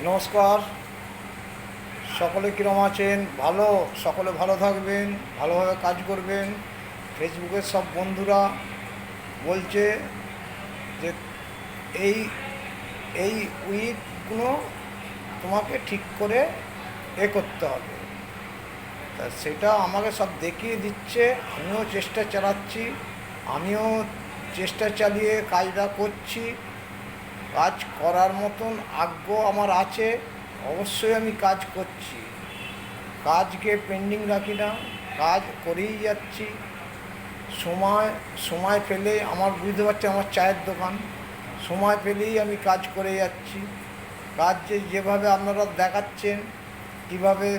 নমস্কার। সকলে কীরকম আছেন? ভালো। সকলে ভালো থাকবেন, ভালোভাবে কাজ করবেন। ফেসবুকের সব বন্ধুরা বলছে যে এই এই উইকগুলো তোমাকে ঠিক করে করতে হবে। তা সেটা আমাকে সব দেখিয়ে দিচ্ছে, আমিও চেষ্টা চালাচ্ছি। আমিও চেষ্টা চালিয়ে কাজটা করছি। কাজ করার মতন আগ্রহ আমার আছে, অবশ্যই আমি কাজ করছি। কাজকে পেন্ডিং রাখি না, কাজ করেই যাচ্ছি। সময় সময় পেলে আমার বুঝতে পারছি আমার চায়ের দোকান, সময় পেলেই আমি কাজ করে যাচ্ছি। কাজ যেভাবে আপনারা দেখাচ্ছেন, কীভাবে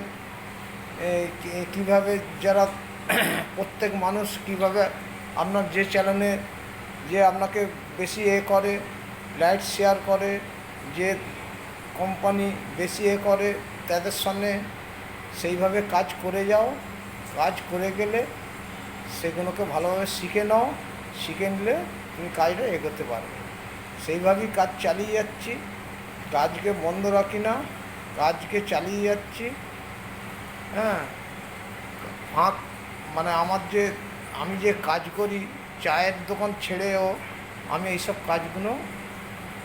কীভাবে যারা প্রত্যেক মানুষ কীভাবে আপনার যে চ্যানেলে যে আপনাকে বেশি করে লাইট শেয়ার করে, যে কোম্পানি বেশি করে, তাদের সামনে সেইভাবে কাজ করে যাও। কাজ করে গেলে সেগুলোকে ভালোভাবে শিখে নাও, শিখে নিলে তুমি কাজটা এগোতে পারবে। সেইভাবেই কাজ চালিয়ে যাচ্ছি, কাজকে বন্ধ রাখি না, কাজকে চালিয়ে যাচ্ছি। হ্যাঁ, ফাঁক মানে আমি যে কাজ করি, চায়ের দোকান ছেড়েও আমি এইসব কাজগুলো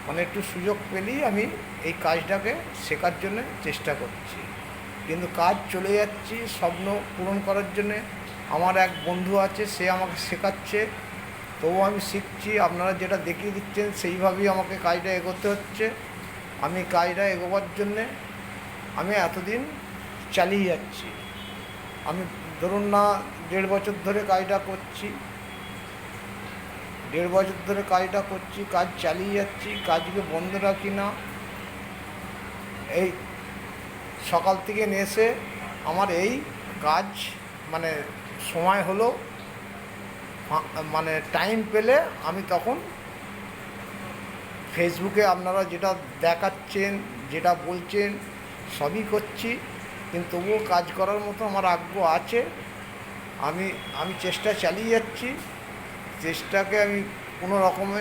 মানে একটু সুযোগ পেলেই আমি এই কাজটাকে শেখার জন্য চেষ্টা করছি। কিন্তু কাজ চলে যাচ্ছি স্বপ্ন পূরণ করার জন্যে। আমার এক বন্ধু আছে, সে আমাকে শেখাচ্ছে, তবুও আমি শিখছি। আপনারা যেটা দেখিয়ে দিচ্ছেন সেইভাবেই আমাকে কাজটা এগোতে হচ্ছে। আমি কাজটা এগোবার জন্যে আমি এতদিন চালিয়ে যাচ্ছি। আমি ধরুন না 1.5 বছর ধরে কাজটা করছি, 1.5 বছর ধরে কাজটা করছি, কাজ চালিয়ে যাচ্ছি, কাজকে বন্ধ রাখি না। এই সকাল থেকে এসে আমার এই কাজ মানে সময় হলো, মানে টাইম পেলে আমি তখন ফেসবুকে আপনারা যেটা দেখাচ্ছেন, যেটা বলছেন সবই করছি। কিন্তু তবুও কাজ করার মতো আমার আগ্রহ আছে। আমি আমি চেষ্টা চালিয়ে যাচ্ছি। চেষ্টাকে আমি কোনো রকমে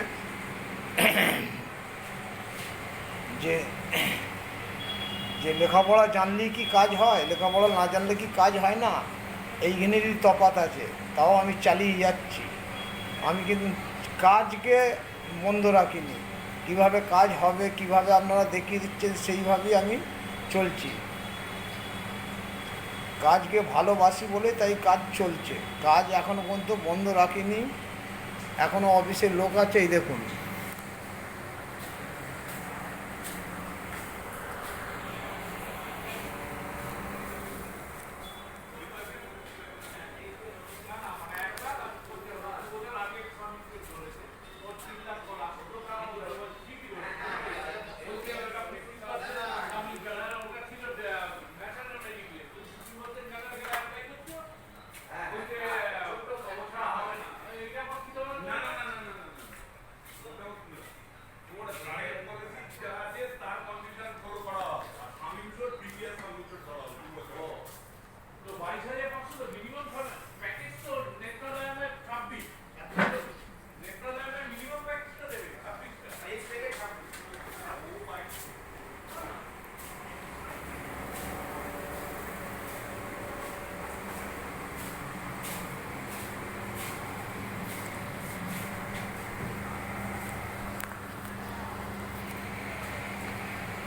যে যে লেখাপড়া জানলেই কি কাজ হয়, লেখাপড়া না জানলে কি কাজ হয় না, এইখানেরই তফাৎ আছে। তাও আমি চালিয়ে যাচ্ছি। আমি কিন্তু কাজকে বন্ধ রাখিনি। কিভাবে কাজ হবে, কিভাবে আপনারা দেখিয়ে দিচ্ছেন সেইভাবেই আমি চলছি। কাজকে ভালোবাসি বলে তাই কাজ চলছে। কাজ এখনও পর্যন্ত বন্ধ রাখিনি। এখনও অফিসের লোক আছে, এই দেখুন।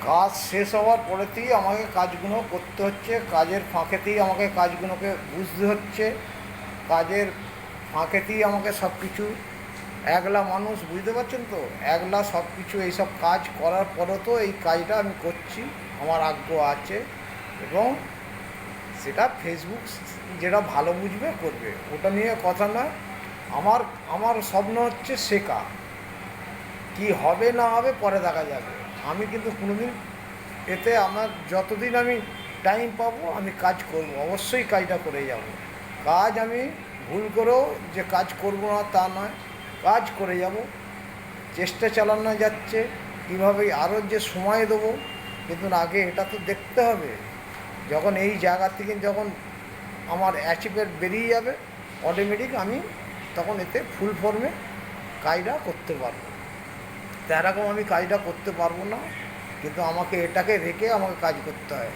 কাজ শেষ হওয়ার পরেতেই আমাকে কাজগুলো করতে হচ্ছে। কাজের ফাঁকেতেই আমাকে কাজগুলোকে বুঝতে হচ্ছে। কাজের ফাঁকেতেই আমাকে সব কিছু, একলা মানুষ, বুঝতে পারছেন তো, একলা সব কিছু এইসব কাজ করার পরেও তো এই কাজটা আমি করছি। আমার আগ্রহ আছে এবং সেটা ফেসবুক যেটা ভালো বুঝবে করবে, ওটা নিয়ে কথা নয়। আমার আমার স্বপ্ন হচ্ছে শেখা। কি হবে না হবে পরে দেখা যাবে। আমি কিন্তু কোনোদিন এতে আমার যতদিন আমি টাইম পাবো আমি কাজ করব, অবশ্যই কাজটা করে যাব। কাজ আমি ভুল করেও যে কাজ করব না তা নয়, কাজ করে যাব। চেষ্টা চালানো যাচ্ছে কীভাবে আরও যে সময় দেবো, কিন্তু আগে এটা তো দেখতে হবে। যখন এই জায়গা থেকে যখন আমার অ্যাচিভমেন্ট বেরিয়ে যাবে, অটোমেটিক আমি তখন এতে ফুল ফর্মে কাজটা করতে পারবো। তো এরকম আমি কাজটা করতে পারবো না। কিন্তু আমাকে এটাকে রেখে আমাকে কাজ করতে হয়।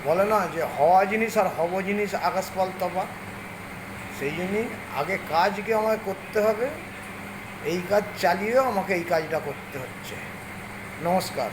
বলে না যে হওয়া জিনিস আর হব জিনিস আকাশ পাতাল তফাৎ। সেই জন্যই আগে কাজকে আমাকে করতে হবে, এই কাজ চালিয়েও আমাকে এই কাজটা করতে হচ্ছে। নমস্কার।